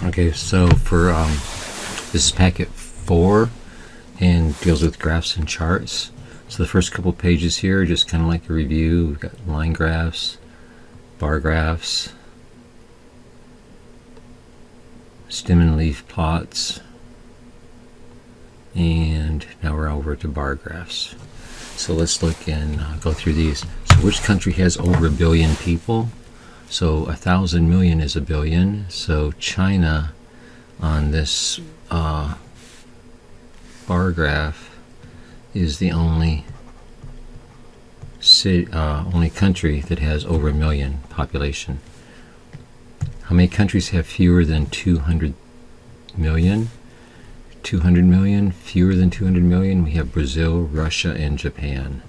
Okay, so for this is packet 4 and deals with graphs and charts. So the first couple pages here are just kind of like a review. We've got line graphs, bar graphs, stem and leaf plots, and now we're over to bar graphs. So let's look and go through these. So which country has over 1 billion people? So 1,000 million is 1 billion. So China on this bar graph is the only country that has over 1 million population. How many countries have fewer than 200 million? 200 million, fewer than 200 million. We have Brazil, Russia, and Japan.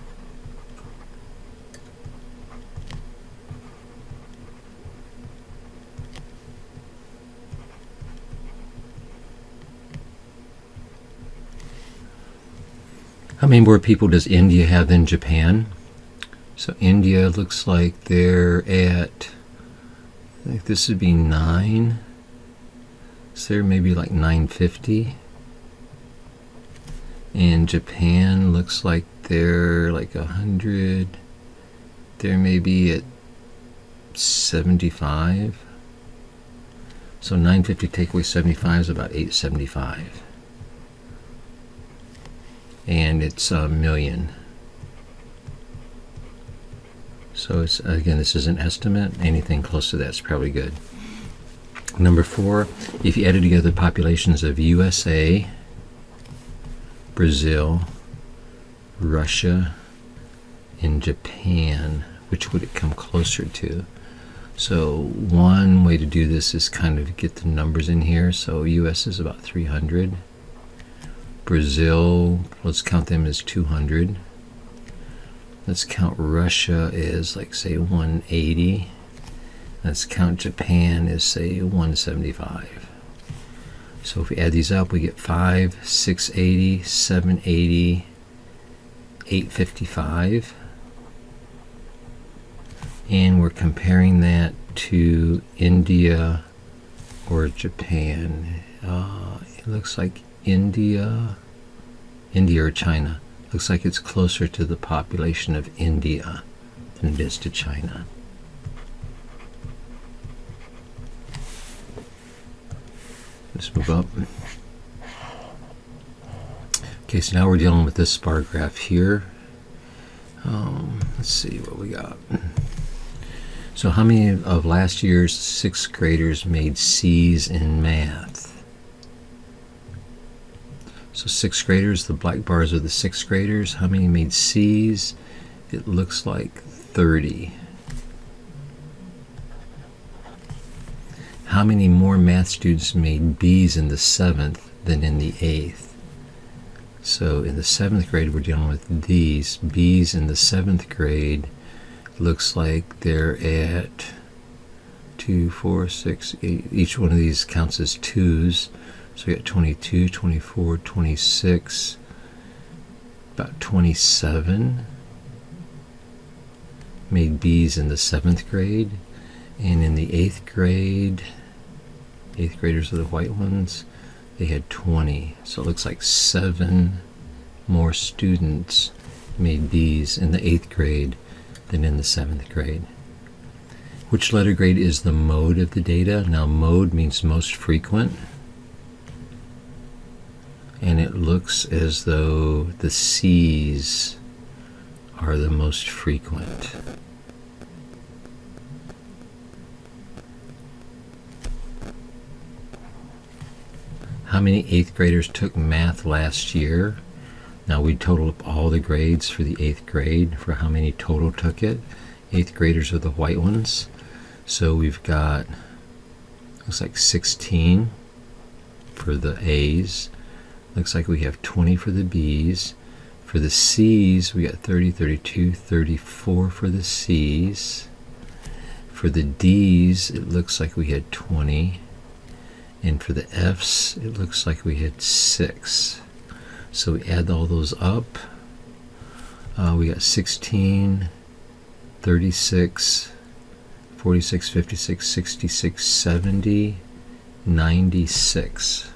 How many more people does India have than Japan? So India looks like they're at, I think this would be 9. So they're maybe like 950. And Japan looks like they're like 100. They're maybe at 75. So 950 take away 75 is about 875. And it's a million. So it's, again, this is an estimate. Anything close to that's probably good. Number 4, if you added together the populations of USA, Brazil, Russia, and Japan, which would it come closer to? So one way to do this is kind of get the numbers in here. So US is about 300. Brazil, let's count them as 200. Let's count Russia as, like, say 180. Let's count Japan as, say, 175. So if we add these up, we get 5, 680, 780, 855. And we're comparing that to India or Japan. It looks like India or China. Looks like it's closer to the population of India than it is to China. Let's move up. Okay, so now we're dealing with this bar graph here. Let's see what we got. So how many of last year's 6th graders made C's in math? So 6th graders, the black bars are the 6th graders. How many made C's? It looks like 30. How many more math students made B's in the 7th than in the 8th? So in the 7th grade, we're dealing with these. B's in the 7th grade looks like they're at 2, 4, 6, 8. Each one of these counts as 2s. So we got 22, 24, 26, about 27 made B's in the 7th grade. And in the 8th grade, 8th graders are the white ones, they had 20. So it looks like 7 more students made B's in the 8th grade than in the 7th grade. Which letter grade is the mode of the data? Now, mode means most frequent. And it looks as though the C's are the most frequent. How many 8th graders took math last year? Now we total up all the grades for the 8th grade for how many total took it. 8th graders are the white ones. So we've got, looks like 16 for the A's. Looks like we have 20 for the B's. For the C's, we got 30, 32, 34 for the C's. For the D's, it looks like we had 20. And for the F's, it looks like we had 6. So we add all those up. We got 16, 36, 46, 56, 66, 70, 96.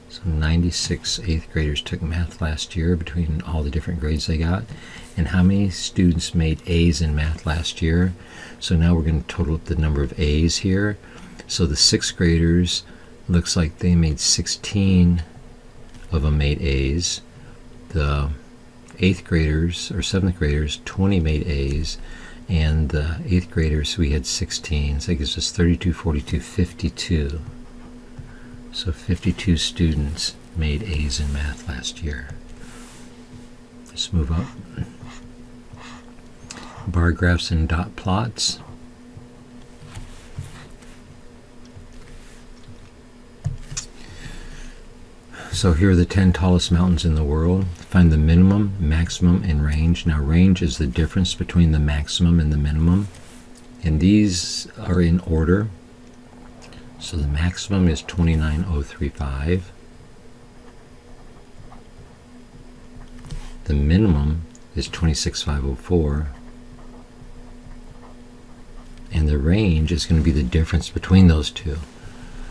So 96 8th graders took math last year between all the different grades they got. And how many students made A's in math last year? So now we're going to total up the number of A's here. So the 6th graders, looks like they made 16 of them made A's. The 8th graders or 7th graders, 20 made A's. And the 8th graders, we had 16. So that gives us 32, 42, 52. So 52 students made A's in math last year. Let's move up. Bar graphs and dot plots. So here are the 10 tallest mountains in the world. Find the minimum, maximum, and range. Now range is the difference between the maximum and the minimum. And these are in order. So the maximum is 29035. The minimum is 26504. And the range is going to be the difference between those two.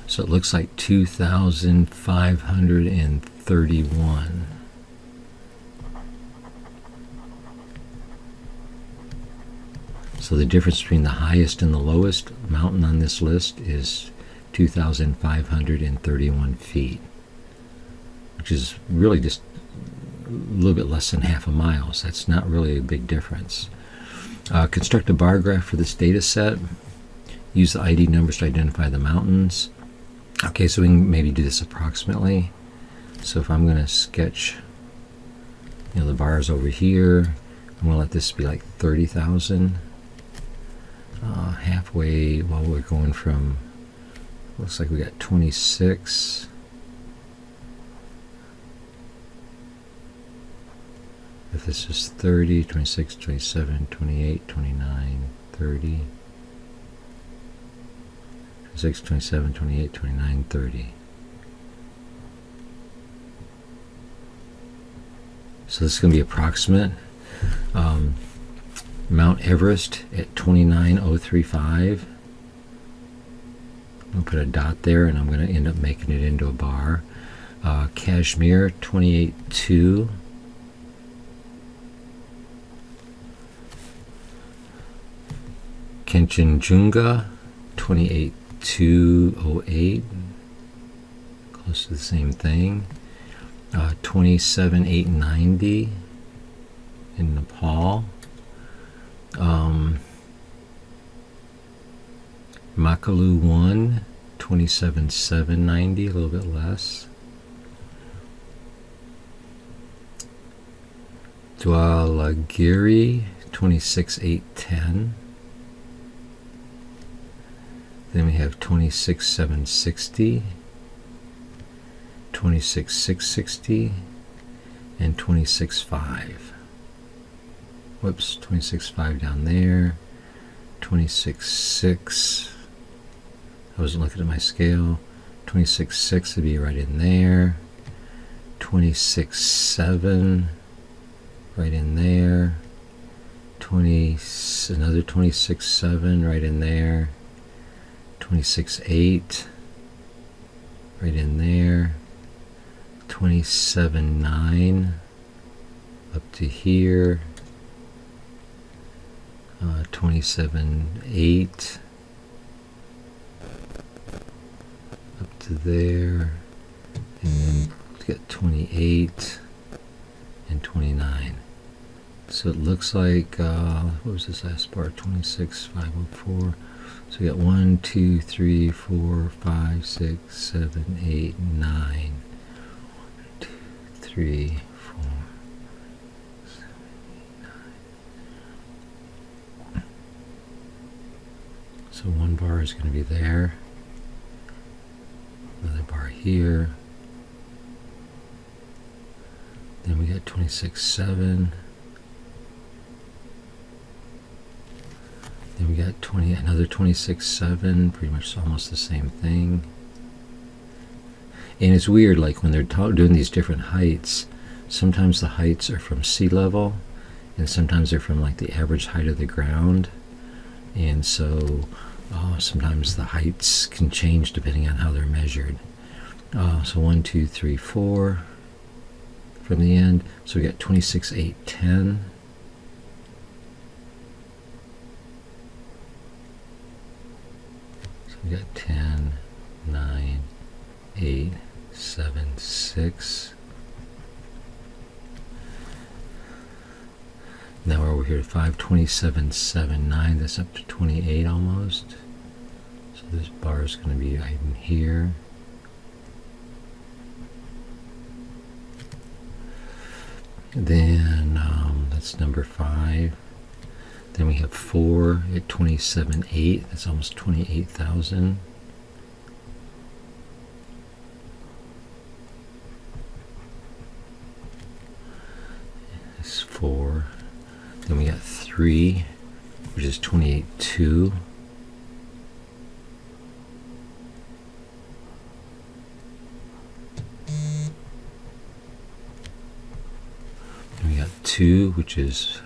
So it looks like 2,531. So the difference between the highest and the lowest mountain on this list is 2,531 feet, which is really just a little bit less than half a mile. So that's not really a big difference. Construct a bar graph for this data set. Use the ID numbers to identify the mountains. Okay, so we can maybe do this approximately. So if I'm going to sketch, the bars over here, I'm going to let this be like 30,000. Halfway, while we're going from, looks like we got 26. If this is 30, 26, 27, 28, 29, 30. 26, 27, 28, 29, 30. So this is going to be approximate. Mount Everest at 29035. I'm going to put a dot there, and I'm going to end up making it into a bar. Kashmir 28.2. Kanchenjunga 28.208. Close to the same thing. 27.890 in Nepal. Makalu 1, 27.790, a little bit less. Dwalagiri 26.810. Then we have 26.760, 26.660, and 26.5. Whoops, 26.5 down there, 26.6. I wasn't looking at my scale. 26.6 would be right in there. 26.7 right in there. Another 26.7 right in there. 26.8 right in there. 27.9 up to here. 27.8 up to there, and then get 28 and 29. So it looks like what was this last part? 26.504. So we got 1, 2, 3, 4, 5, 6, 7, 8, 9. 1, 2, 3, 4. So one bar is going to be there, another bar here, then we got 26.7, then we got another 26.7, pretty much almost the same thing. And it's weird, like when they're doing these different heights, sometimes the heights are from sea level, and sometimes they're from like the average height of the ground. And so Sometimes the heights can change depending on how they're measured. So 1, 2, 3, 4 from the end. So we got 26, 8, 10. So we got 10, 9, 8, 7, 6. Now we're over here at 5, 27, 7, 9. That's up to 28 almost. So this bar is going to be right in here. Then that's number 5. Then we have 4 at 27, 8. That's almost 28,000. That's 4. Then we got 3, which is 28.2. Then we got 2, which is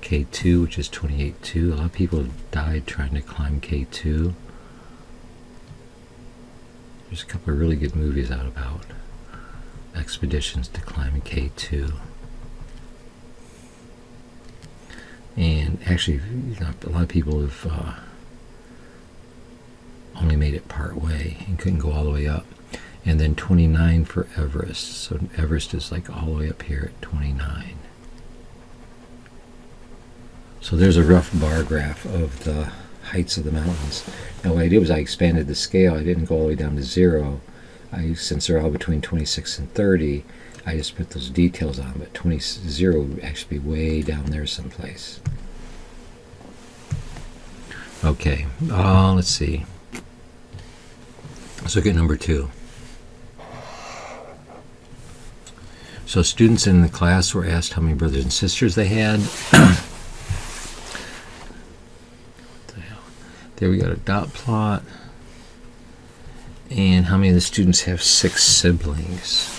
K2, which is 28.2. A lot of people have died trying to climb K2. There's a couple of really good movies out about expeditions to climb K2. And actually, a lot of people have only made it part way and couldn't go all the way up. And then 29 for Everest. So Everest is like all the way up here at 29. So there's a rough bar graph of the heights of the mountains. Now what I did was I expanded the scale. I didn't go all the way down to 0. Since they're all between 26 and 30, I just put those details on, but 0 would actually be way down there someplace. Okay, let's see. Let's look at number 2. So students in the class were asked how many brothers and sisters they had. There we got a dot plot. And how many of the students have 6 siblings?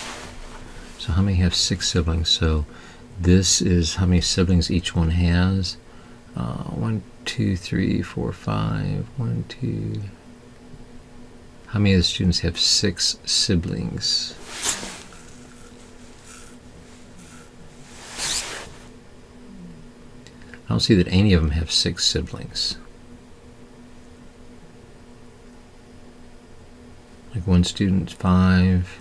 So how many have 6 siblings? So this is how many siblings each one has. 1, 2, 3, 4, 5. 1, 2. How many of the students have 6 siblings? I don't see that any of them have 6 siblings. Like one student, 5.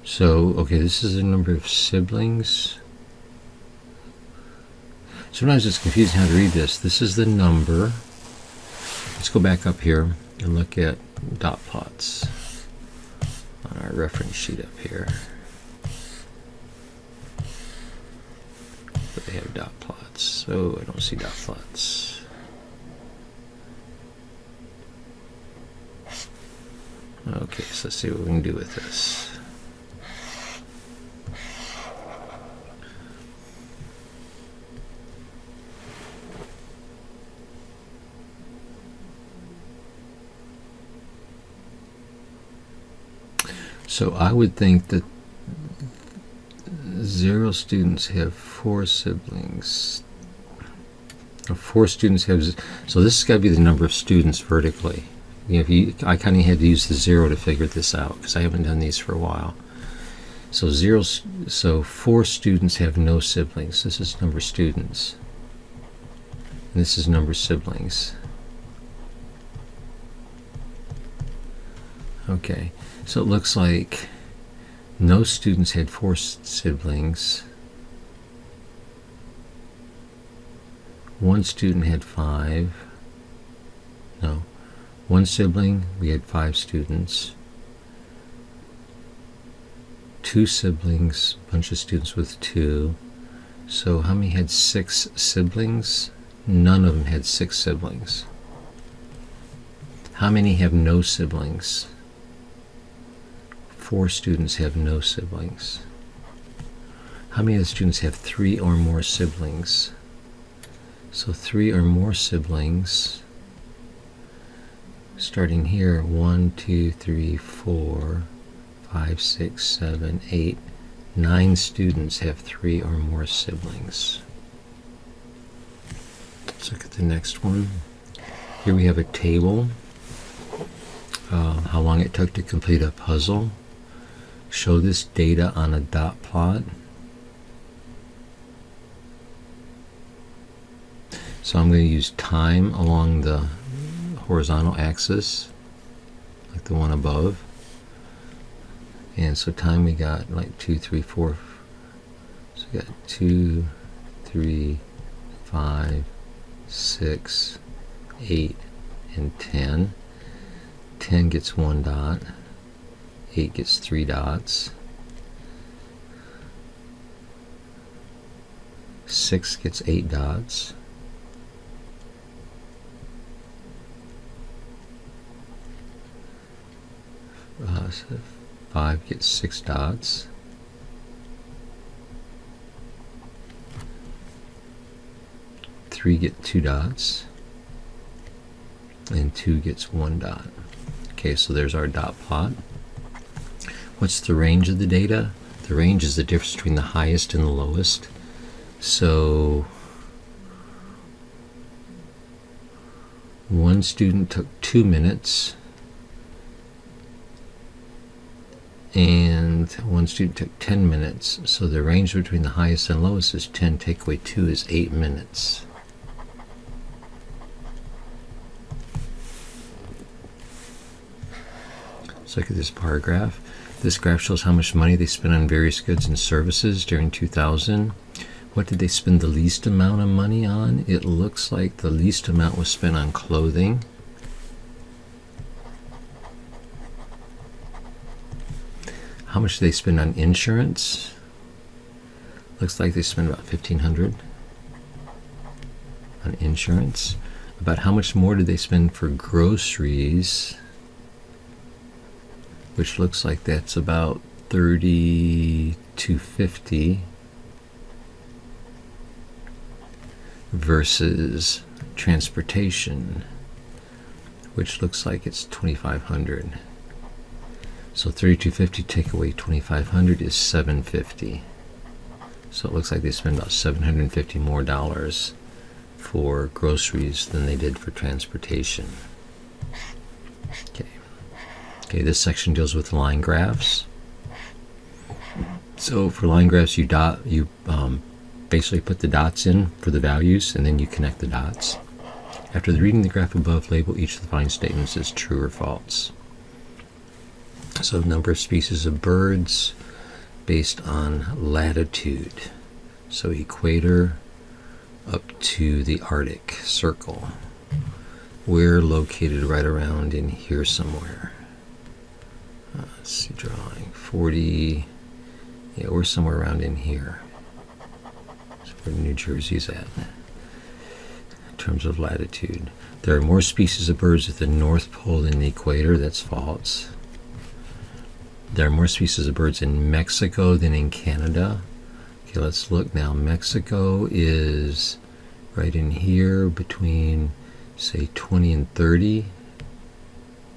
So, okay, this is the number of siblings. Sometimes it's confusing how to read this. This is the number. Let's go back up here and look at dot plots on our reference sheet up here. But they have dot plots, so I don't see dot plots. Okay, so let's see what we can do with this. So I would think that 0 students have 4 siblings. Or 4 students have, so this has got to be the number of students vertically. You know, I kind of had to use the 0 to figure this out because I haven't done these for a while. So 4 students have no siblings. This is number of students. And this is number of siblings. Okay. So it looks like no students had 4 siblings. 1 student had 5. No. 1 sibling, we had 5 students. 2 siblings, a bunch of students with 2. So how many had 6 siblings? None of them had 6 siblings. How many have no siblings? 4 students have no siblings. How many of the students have 3 or more siblings? So 3 or more siblings. starting here, 1, 2, 3, 4, 5, 6, 7, 8, 9 students have 3 or more siblings. Let's look at the next one. Here we have a table. How long it took to complete a puzzle. Show this data on a dot plot. So I'm going to use time along the horizontal axis, like the one above. And so time we got like 2, 3, 4. So we got 2, 3, 5, 6, 8, and 10. 10 gets 1 dot. 8 gets 3 dots. 6 gets 8 dots. 5 gets 6 dots. 3 get 2 dots. And 2 gets 1 dot. Okay, so there's our dot plot. What's the range of the data? The range is the difference between the highest and the lowest. So one student took 2 minutes, and one student took 10 minutes. So the range between the highest and lowest is 10. Take away 2 is 8 minutes. Let's look at this bar graph. This graph shows how much money they spent on various goods and services during 2000. What did they spend the least amount of money on? It looks like the least amount was spent on clothing. How much did they spend on insurance? Looks like they spent about $1,500 on insurance. About how much more did they spend for groceries? Which looks like that's about $3,250 versus transportation, which looks like it's $2,500. So $3,250 take away $2,500 is $750. So it looks like they spend about $750 more for groceries than they did for transportation. Okay, this section deals with line graphs. So for line graphs, you basically put the dots in for the values, and then you connect the dots. After reading the graph above, label each of the following statements as true or false. So number of species of birds based on latitude. So equator up to the Arctic Circle. We're located right around in here somewhere. Let's see, drawing 40. Yeah, we're somewhere around in here. That's where New Jersey's at in terms of latitude. There are more species of birds at the North Pole than the equator. That's false. There are more species of birds in Mexico than in Canada. Okay, let's look now. Mexico is right in here between, say, 20 and 30.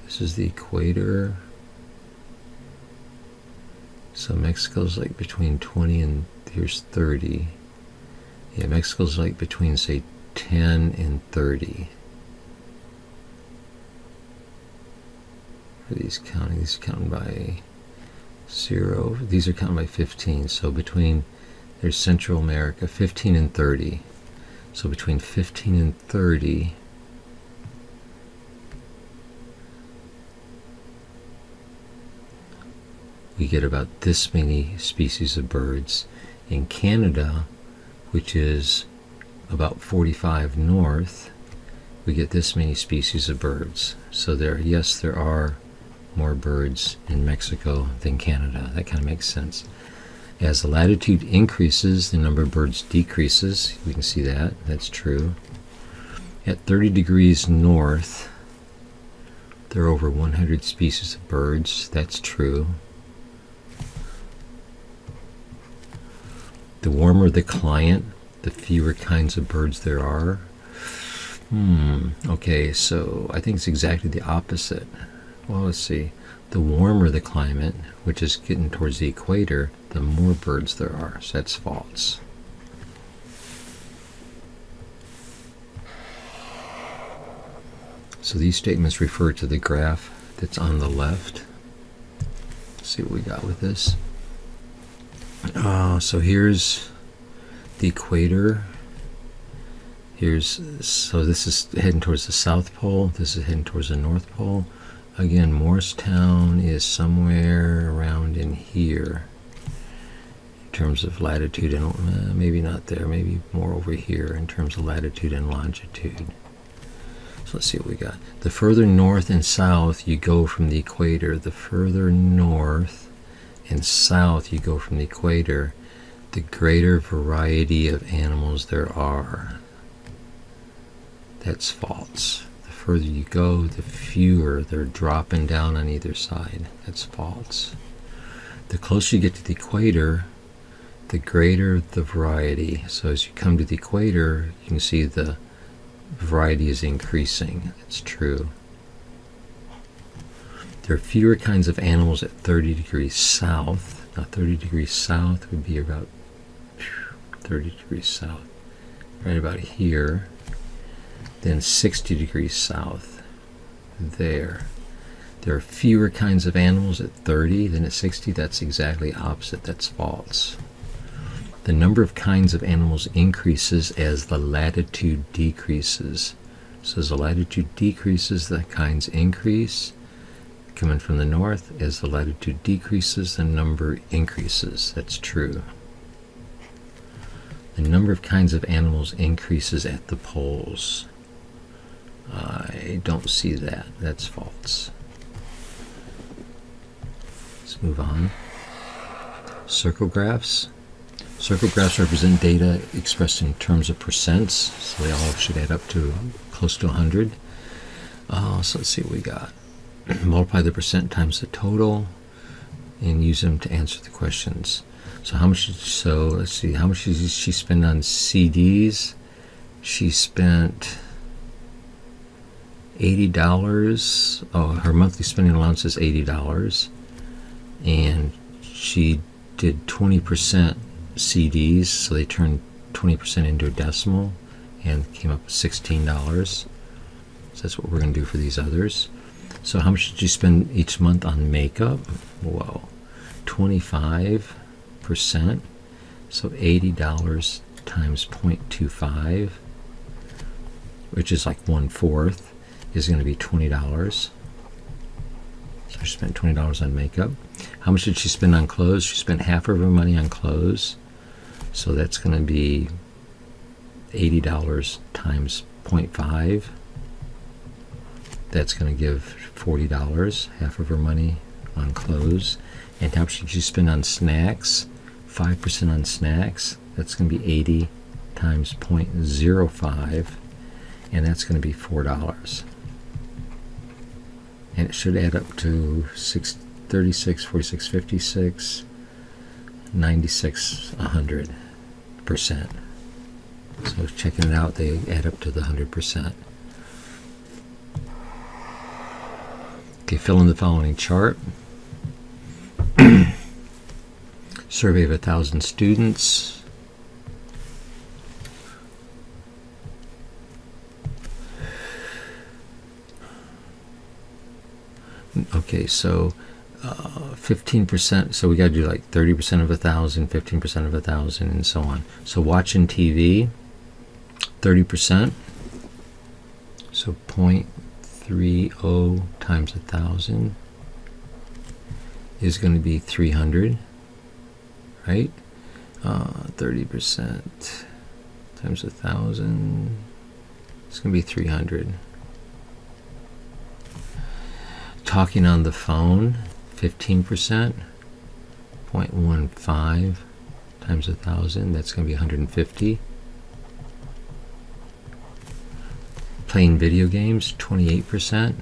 This is the equator. So Mexico's like between 20 and here's 30. Yeah, Mexico's like between, say, 10 and 30. Are these counting? These are counting by 0. These are counting by 15. So between, there's Central America, 15 and 30. So between 15 and 30, we get about this many species of birds. In Canada, which is about 45 north, we get this many species of birds. So yes, there are more birds in Mexico than Canada. That kind of makes sense. As the latitude increases, the number of birds decreases. We can see that. That's true. At 30 degrees north, there are over 100 species of birds. That's true. The warmer the climate, the fewer kinds of birds there are. Okay, so I think it's exactly the opposite. Well, let's see. The warmer the climate, which is getting towards the equator, the more birds there are. So that's false. So these statements refer to the graph that's on the left. Let's see what we got with this. So here's the equator. So this is heading towards the South Pole. This is heading towards the North Pole. Again, Morristown is somewhere around in here in terms of latitude, and maybe not there, maybe more over here in terms of latitude and longitude. So let's see what we got. The further north and south you go from the equator, the further north and south you go from the equator, the greater variety of animals there are. That's false. The further you go, the fewer. They're dropping down on either side. That's false. The closer you get to the equator, the greater the variety. So as you come to the equator, you can see the variety is increasing. It's true. There are fewer kinds of animals at 30 degrees south. Now 30 degrees south would be about 30 degrees south, right about here. Then 60 degrees south, there. There are fewer kinds of animals at 30 than at 60. That's exactly opposite. That's false. The number of kinds of animals increases as the latitude decreases. So as the latitude decreases, the kinds increase. Coming from the north, as the latitude decreases, the number increases. That's true. The number of kinds of animals increases at the poles. I don't see that. That's false. Let's move on. Circle graphs. Circle graphs represent data expressed in terms of percents, so they all should add up to close to 100. So let's see what we got. Multiply the percent times the total and use them to answer the questions. So let's see, how much did she spend on CDs? She spent $80. Oh, her monthly spending allowance is $80. And she did 20% CDs, so they turned 20% into a decimal and came up with $16. So that's what we're going to do for these others. So how much did you spend each month on makeup? Whoa, 25%. So $80 times 0.25, which is like 1/4, is going to be $20. So she spent $20 on makeup. How much did she spend on clothes? She spent half of her money on clothes. So that's going to be $80 times 0.5. That's going to give $40, half of her money on clothes. And how much did she spend on snacks? 5% on snacks. That's going to be 80 times 0.05. And that's going to be $4. And it should add up to 36, 46, 56, 96, 100%. So checking it out, they add up to the 100%. Okay, fill in the following chart. Survey of 1,000 students. Okay, so 15%, so we got to do like 30% of 1,000, 15% of 1,000, and so on. So watching TV, 30%, so 0.30 times 1,000 is going to be 300, right? 30% times 1,000, it's going to be 300. Talking on the phone, 15%, 0.15 times 1,000, that's going to be 150. Playing video games, 28%,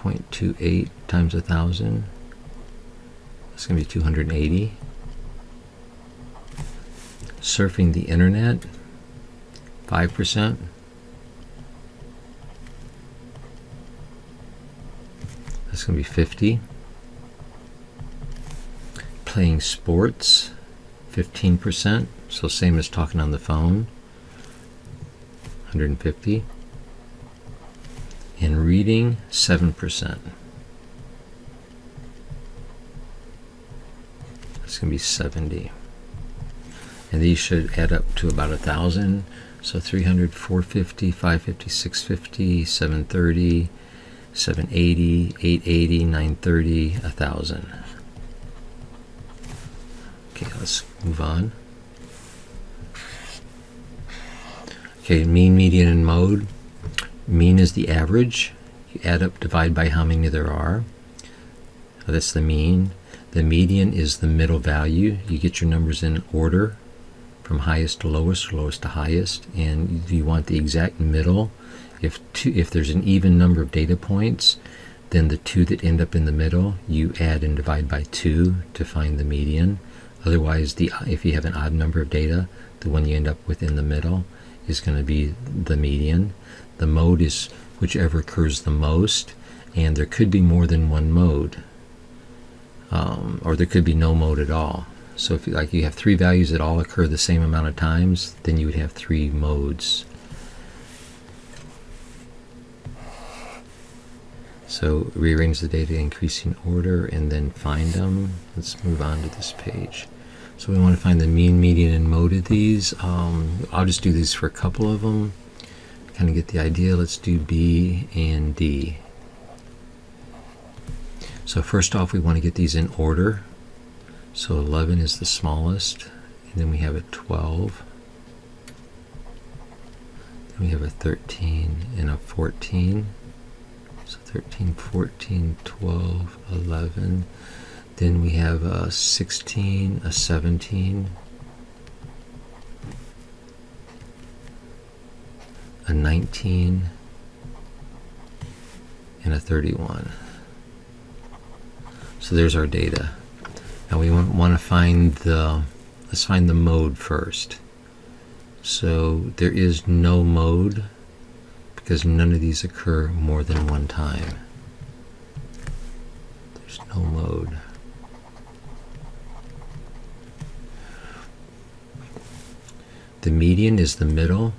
0.28 times 1,000, that's going to be 280. Surfing the internet, 5%, going to be 50. Playing sports, 15%, so same as talking on the phone, 150. And reading, 7%. It's going to be 70. And these should add up to about 1,000. So 300, 450, 550, 650, 730, 780, 880, 930, 1,000. Okay, let's move on. Okay, mean, median, and mode. Mean is the average. You add up, divide by how many there are. That's the mean. The median is the middle value. You get your numbers in order from highest to lowest, or lowest to highest, and you want the exact middle. If there's an even number of data points, then the two that end up in the middle, you add and divide by 2 to find the median. Otherwise, if you have an odd number of data, the one you end up with in the middle is going to be the median. The mode is whichever occurs the most, and there could be more than one mode, or there could be no mode at all. So if you have 3 values that all occur the same amount of times, then you would have 3 modes. So rearrange the data in increasing order and then find them. Let's move on to this page. So we want to find the mean, median, and mode of these. I'll just do these for a couple of them. Kind of get the idea. Let's do B and D. So first off, we want to get these in order. So 11 is the smallest, and then we have a 12. Then we have a 13 and a 14. So 13, 14, 12, 11. Then we have a 16, a 17, a 19, and a 31. So there's our data. Now we want to find let's find the mode first. So there is no mode because none of these occur more than one time. There's no mode. The median is the middle.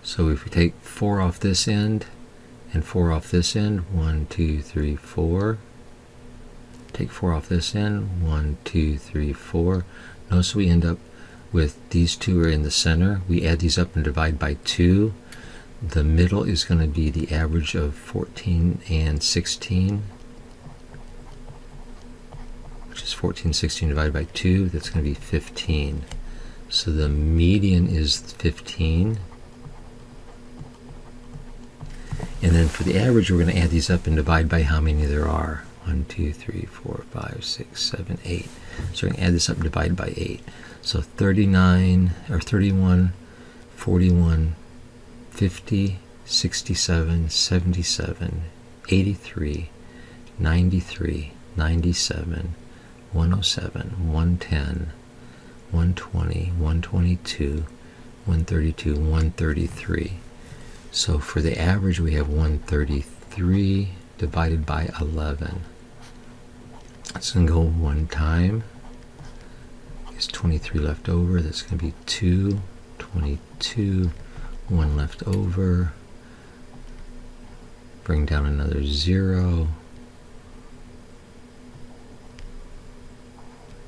So if we take 4 off this end and 4 off this end, 1, 2, 3, 4. Take 4 off this end, 1, 2, 3, 4. Notice we end up with these 2 are in the center. We add these up and divide by 2. The middle is going to be the average of 14 and 16, which is 14, 16 divided by 2. That's going to be 15. So the median is 15. And then for the average, we're going to add these up and divide by how many there are. 1, 2, 3, 4, 5, 6, 7, 8. So we're going to add this up and divide by 8. So 39, or 31, 41, 50, 67, 77, 83, 93, 97, 107, 110, 120, 122, 132, 133. So for the average, we have 133 divided by 11. It's going to go one time. There's 23 left over. That's going to be 2, 22, 1 left over. Bring down another 0.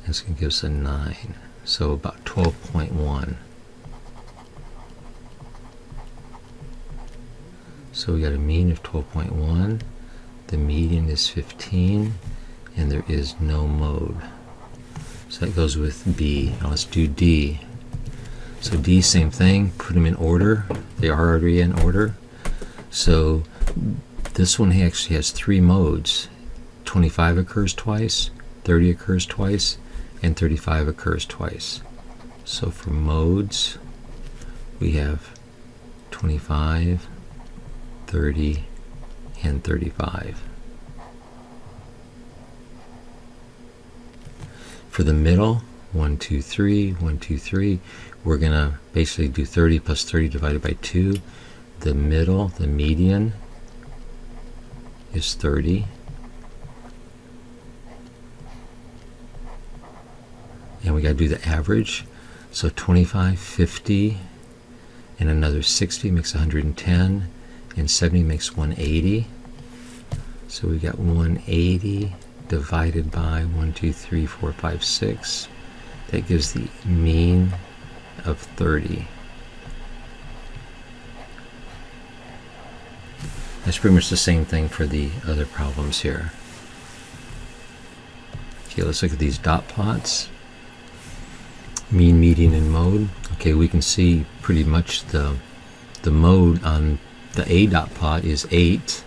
That's going to give us a 9. So about 12.1. So we got a mean of 12.1. The median is 15, and there is no mode. So that goes with B. Now let's do D. So D, same thing. Put them in order. They are already in order. So this one actually has 3 modes. 25 occurs twice, 30 occurs twice, and 35 occurs twice. So for modes, we have 25, 30, and 35. For the middle, 1, 2, 3, 1, 2, 3, we're going to basically do 30 plus 30 divided by 2. The middle, the median, is 30. and we got to do the average. So 25, 50, and another 60 makes 110, and 70 makes 180. So we got 180 divided by 1, 2, 3, 4, 5, 6. That gives the mean of 30. That's pretty much the same thing for the other problems here. Okay, let's look at these dot plots. Mean, median, and mode. Okay, we can see pretty much the mode on the A dot plot is 8.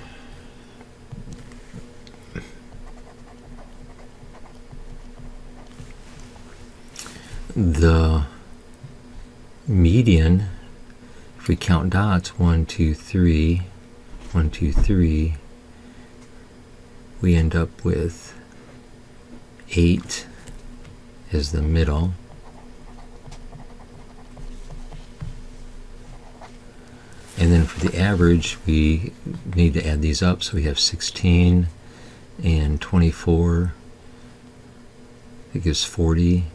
The median, if we count dots, 1, 2, 3, 1, 2, 3, we end up with 8 as the middle. And then for the average, we need to add these up. So we have 16 and 24. It gives 40.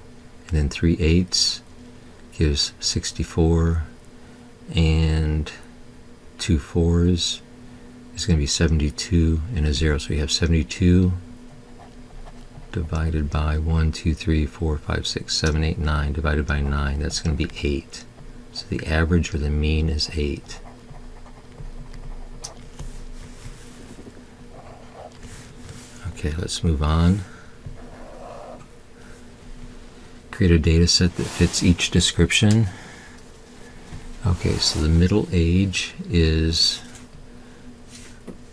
And then 3/8 gives 64. And 2 4s is going to be 72 and a 0. So we have 72 divided by 1, 2, 3, 4, 5, 6, 7, 8, 9 divided by 9. That's going to be 8. So the average or the mean is 8. Okay, let's move on. Create a data set that fits each description. Okay, so the middle age is,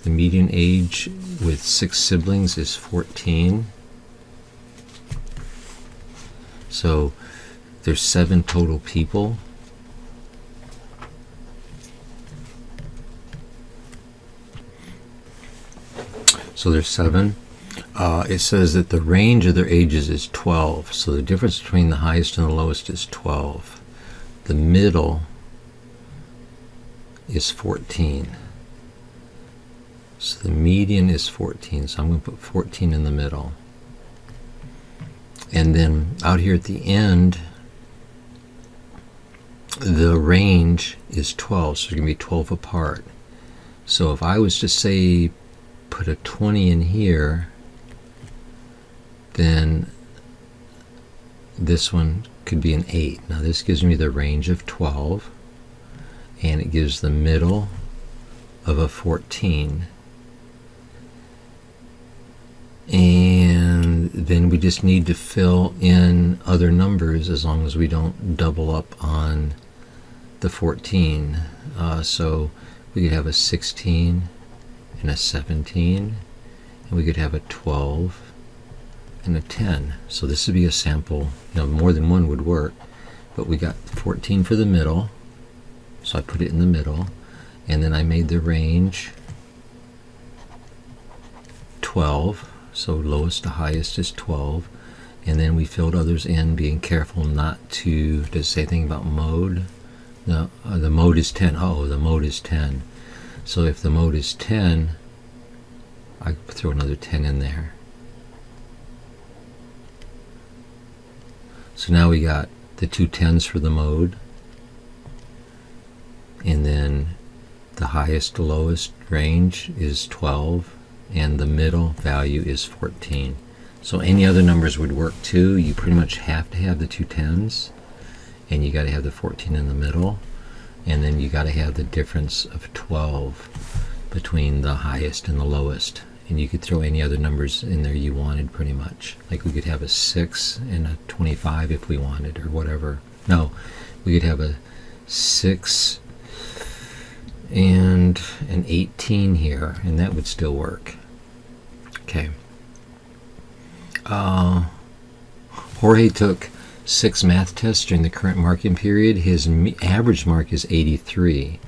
the median age with 6 siblings is 14. So there's 7 total people. So there's 7. It says that the range of their ages is 12. So the difference between the highest and the lowest is 12. The middle is 14. So the median is 14. So I'm going to put 14 in the middle. And then out here at the end, the range is 12. So it's going to be 12 apart. So if I was to say put a 20 in here, then this one could be an 8. Now this gives me the range of 12, and it gives the middle of a 14. And then we just need to fill in other numbers as long as we don't double up on the 14. So we could have a 16 and a 17, and we could have a 12 and a 10. So this would be a sample. More than one would work, but we got 14 for the middle, so I put it in the middle, and then I made the range 12, so lowest to highest is 12, and then we filled others in, being careful not to, does it say anything about mode? No, the mode is 10. Oh, the mode is 10. So if the mode is 10, I throw another 10 in there. So now we got the 2 10s for the mode, and then the highest to lowest range is 12, and the middle value is 14. So any other numbers would work too. You pretty much have to have the 2 10s, and you got to have the 14 in the middle, and then you got to have the difference of 12 between the highest and the lowest. And you could throw any other numbers in there you wanted, pretty much. Like we could have a 6 and a 25 if we wanted, or whatever. No, we could have a 6 and an 18 here, and that would still work. Okay. Jorge took 6 math tests during the current marking period. His average mark is 83.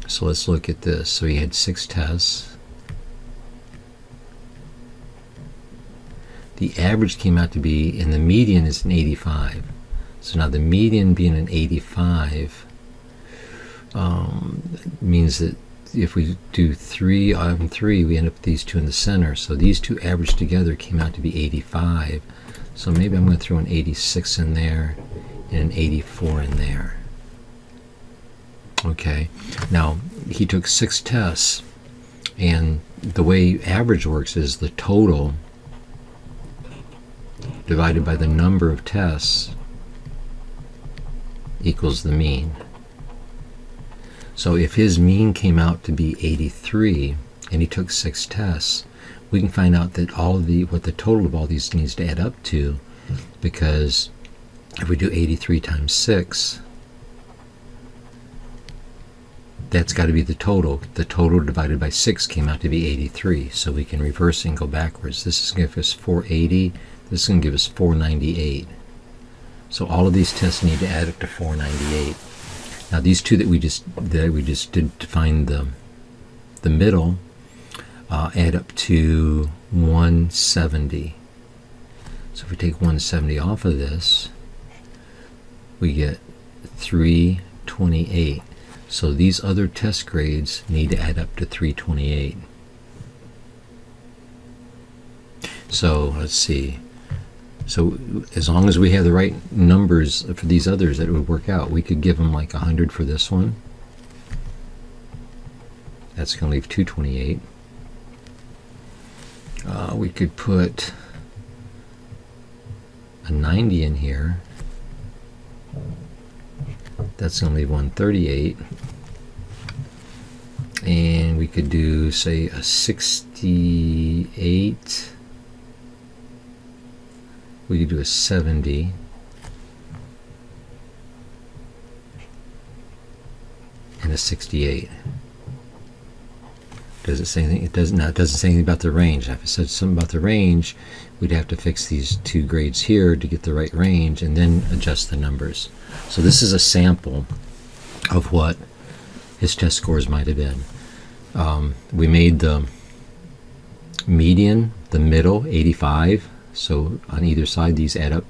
So let's look at this. So he had 6 tests. The average came out to be, and the median is an 85. So now the median being an 85 means that if we do 3 on 3, we end up with these two in the center. So these two averaged together came out to be 85. So maybe I'm going to throw an 86 in there and an 84 in there. Okay, now he took 6 tests, and the way average works is the total divided by the number of tests equals the mean. So if his mean came out to be 83 and he took 6 tests, we can find out that what the total of all these needs to add up to, because if we do 83 times 6, that's got to be the total. The total divided by 6 came out to be 83. So we can reverse and go backwards. This is going to give us 480. This is going to give us 498. So all of these tests need to add up to 498. Now these two that we just did to find the middle add up to 170. So if we take 170 off of this, we get 328. So these other test grades need to add up to 328. So let's see. So as long as we have the right numbers for these others, that it would work out. We could give them like 100 for this one. That's going to leave 228. We could put a 90 in here. That's going to leave 138. And we could do, say, a 68. We could do a 70. And a 68. Does it say anything? It doesn't. Now it doesn't say anything about the range. If it said something about the range, we'd have to fix these two grades here to get the right range and then adjust the numbers. So this is a sample of what his test scores might have been. We made the median, the middle, 85. So on either side, these add up,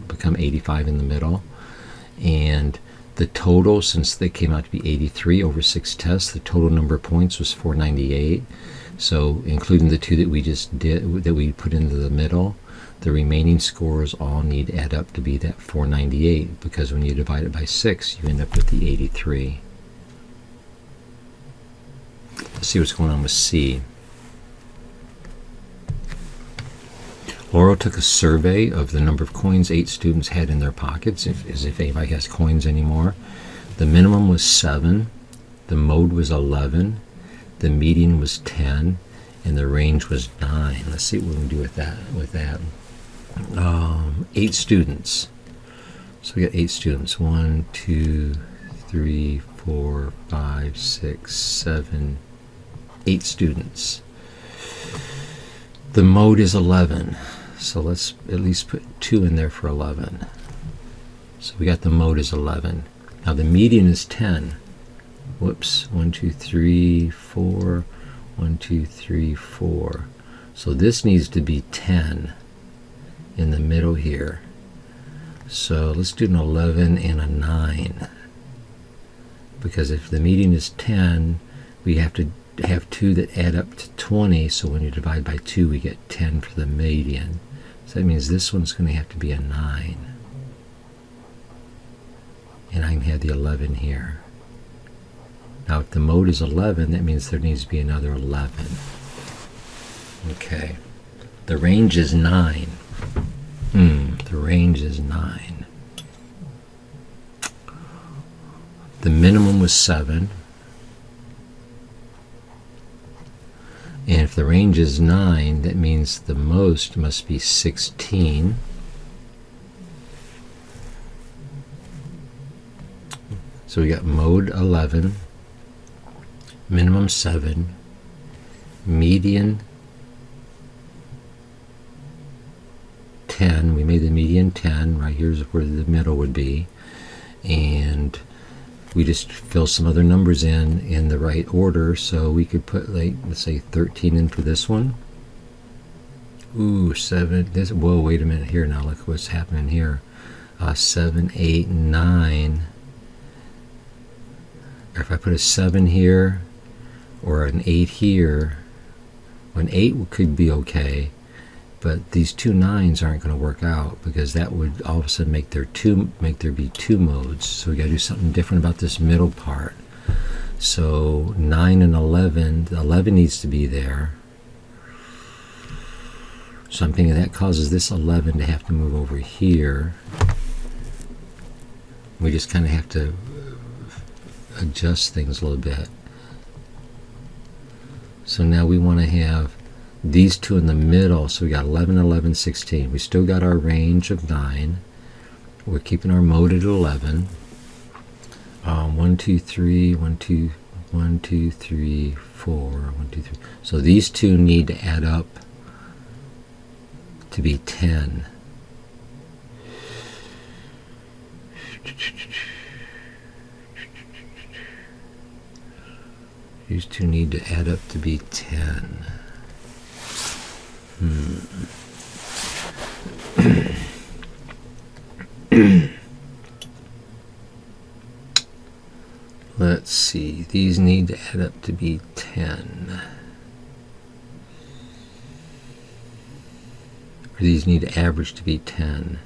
become 85 in the middle. And the total, since they came out to be 83 over 6 tests, the total number of points was 498. So including the two that we just did, that we put into the middle, the remaining scores all need to add up to be that 498, because when you divide it by 6, you end up with the 83. Let's see what's going on with C. Laurel took a survey of the number of coins 8 students had in their pockets, as if anybody has coins anymore. The minimum was 7, the mode was 11, the median was 10, and the range was 9. Let's see what we can do with that. 8 students. So we got 8 students. 1, 2, 3, 4, 5, 6, 7, 8 students. The mode is 11. So let's at least put 2 in there for 11. So we got the mode is 11. Now the median is 10. Whoops. 1, 2, 3, 4. 1, 2, 3, 4. So this needs to be 10 in the middle here. So let's do an 11 and a 9. Because if the median is 10, we have to have 2 that add up to 20. So when you divide by 2, we get 10 for the median. So that means this one's going to have to be a 9. And I can have the 11 here. Now if the mode is 11, that means there needs to be another 11. Okay. The range is 9. The range is 9. The minimum was 7. And if the range is 9, that means the most must be 16. So we got mode 11, minimum 7, median 10. We made the median 10. Right here's where the middle would be. And we just fill some other numbers in the right order. So we could put, like, let's say 13 in for this one. Ooh, 7. This, whoa, wait a minute here now. Look what's happening here. 7, 8, 9. If I put a 7 here, or an 8 here. An 8 could be okay, but these two 9s aren't going to work out, because that would all of a sudden make there be two modes. So we got to do something different about this middle part. So 9 and 11, the 11 needs to be there. So I'm thinking that causes this 11 to have to move over here. We just kind of have to adjust things a little bit. So now we want to have these two in the middle. So we got 11, 11, 16. We still got our range of 9. We're keeping our mode at 11. 1, 2, 3, 1, 2, 1, 2, 3, 4, 1, 2, 3. So these two need to add up to be 10. These two need to add up to be 10. Let's see, these need to add up to be 10. Or these need to average to be 10.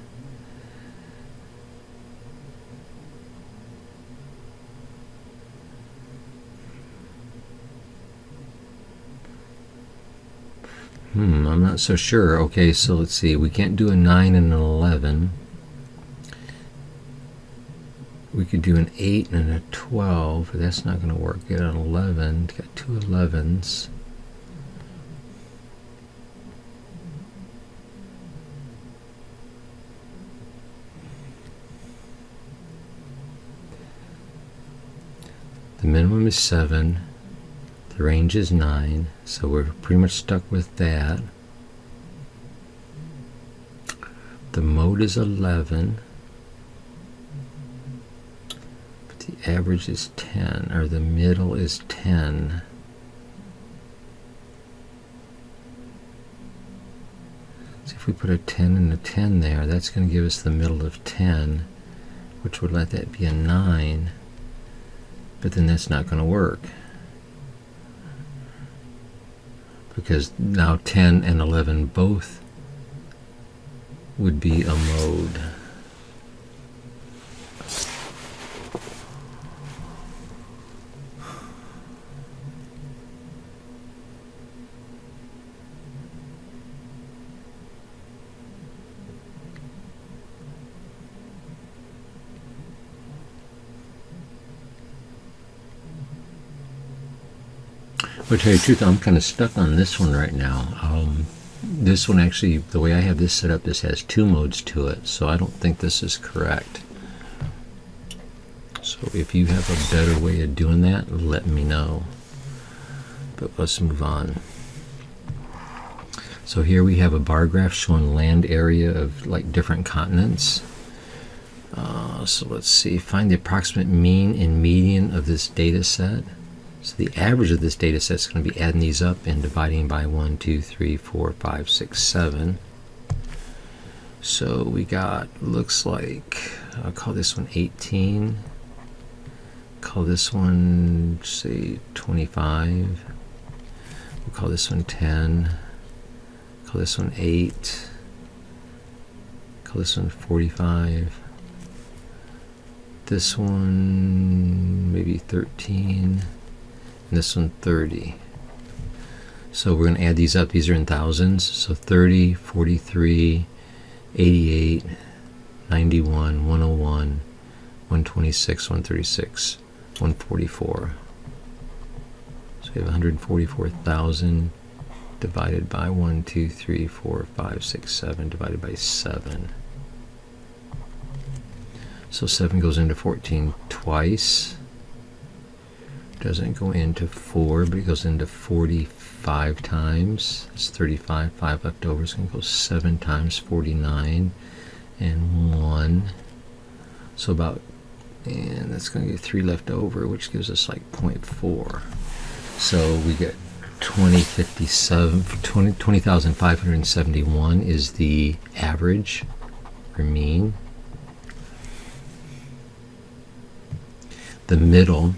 I'm not so sure. Okay, so let's see. We can't do a 9 and an 11. We could do an 8 and a 12, but that's not going to work. Get an 11. Got two 11s. The minimum is 7. The range is 9, so we're pretty much stuck with that. The mode is 11, but the average is 10, or the middle is 10. So if we put a 10 and a 10 there, that's going to give us the middle of 10, which would let that be a 9, but then that's not going to work, because now 10 and 11 both would be a mode. But to tell you the truth, I'm kind of stuck on this one right now. This one actually, the way I have this set up, this has two modes to it, so I don't think this is correct. So if you have a better way of doing that, let me know. But let's move on. So here we have a bar graph showing land area of like different continents. So let's see, find the approximate mean and median of this data set. So the average of this data set is going to be adding these up and dividing by 1, 2, 3, 4, 5, 6, 7. So we got, looks like, I'll call this one 18. Call this one, say, 25. We'll call this one 10. Call this one 8. Call this one 45. This one maybe 13. And this one 30. So we're going to add these up. These are in thousands. So 30, 43, 88, 91, 101, 126, 136, 144. So we have 144,000 divided by 1, 2, 3, 4, 5, 6, 7 divided by 7. So 7 goes into 14 twice. Doesn't go into 4, but it goes into 45 times. That's 35. 5 left over. It's going to go 7 times 49 and 1. So about, and that's going to get 3 left over, which gives us like 0.4. So we get 20,571 is the average or mean. The middle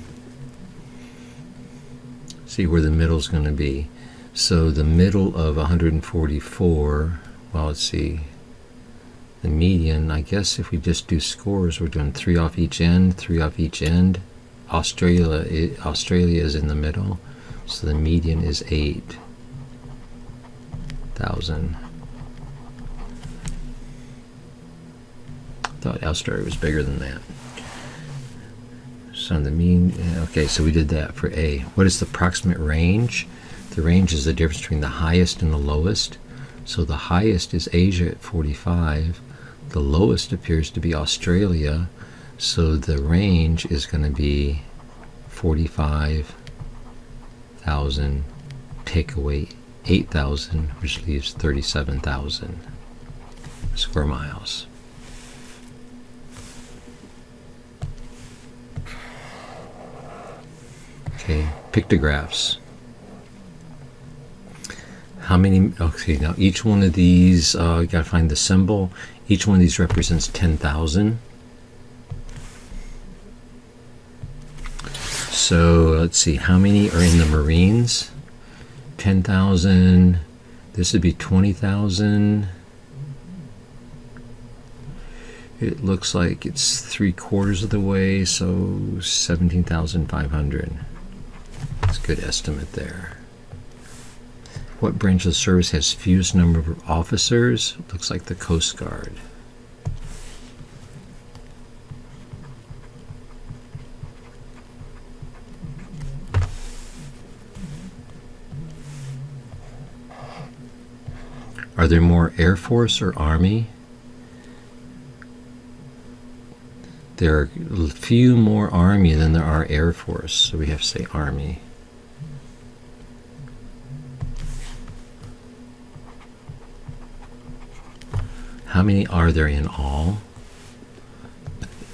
See where the middle is going to be. So the middle of 144, well, let's see, the median, I guess if we just do scores, we're doing 3 off each end, 3 off each end. Australia is in the middle, so the median is 8,000. I thought Australia was bigger than that. So the mean, okay, so we did that for A. What is the approximate range? The range is the difference between the highest and the lowest. So the highest is Asia at 45. The lowest appears to be Australia. So the range is going to be 45,000, take away 8,000, which leaves 37,000 square miles. Okay, pictographs. How many? Okay, now each one of these, you gotta find the symbol. Each one of these represents 10,000. So let's see, how many are in the Marines? 10,000. This would be 20,000. It looks like it's 3/4 of the way, so 17,500. That's a good estimate there. What branch of the service has fewest number of officers? Looks like the Coast Guard. Are there more Air Force or Army? There are a few more Army than there are Air Force, so we have to say Army. How many are there in all?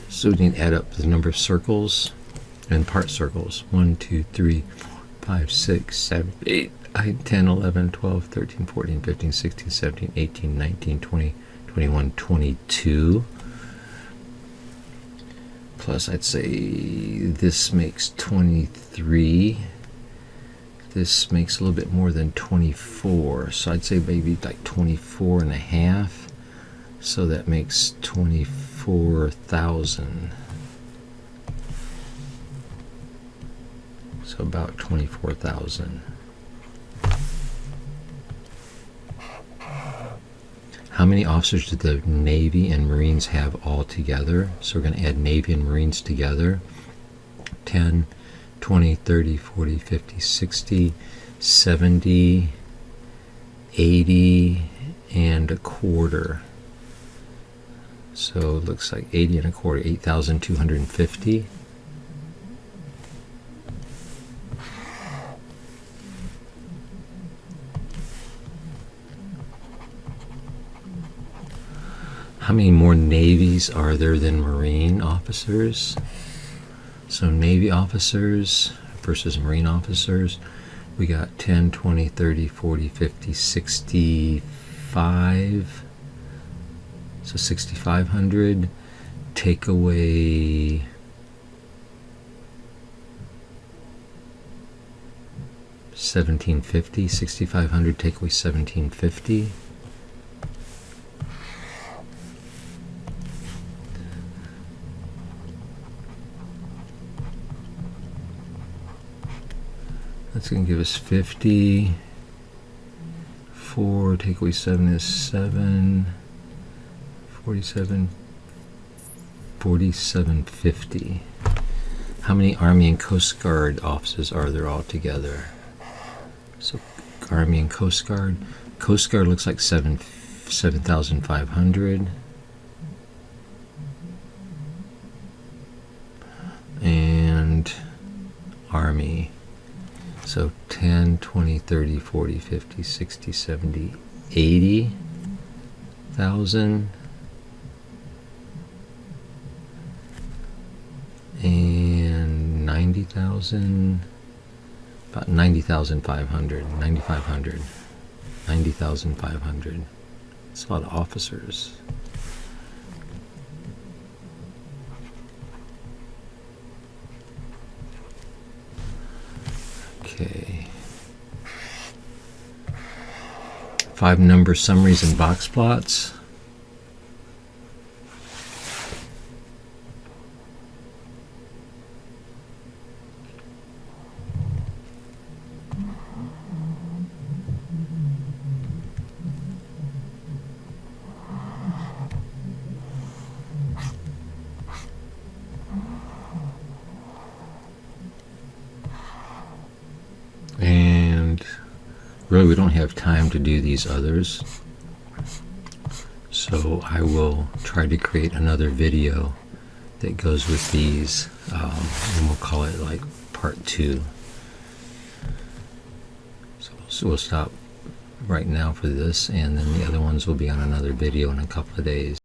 So we can add up the number of circles and part circles. 1, 2, 3, 4, 5, 6, 7, 8, 9, 10, 11, 12, 13, 14, 15, 16, 17, 18, 19, 20, 21, 22. Plus, I'd say this makes 23. This makes a little bit more than 24. So I'd say maybe like 24 and a half. So that makes 24,000. So about 24,000. How many officers do the Navy and Marines have all together? So we're going to add Navy and Marines together. 10, 20, 30, 40, 50, 60, 70, 80, and a quarter. So it looks like 80 and a quarter, 8,250. How many more Navies are there than Marine officers? So Navy officers versus Marine officers, we got 10, 20, 30, 40, 50, 65. So 6,500. Take away 1,750. 6,500 take away 1,750. That's going to give us 50. 4 take away 7 is 7. 4750. How many Army and Coast Guard officers are there all together? So Army and Coast Guard. Coast Guard looks like 7,500. And Army. So 10, 20, 30, 40, 50, 60, 70, 80,000. And 90,000, about 90,500, 9,500, 90,500. That's a lot of officers. Okay. 5 number summaries and box plots. And really, we don't have time to do these others, so I will try to create another video that goes with these, and we'll call it like part 2. So we'll stop right now for this, and then the other ones will be on another video in a couple of days.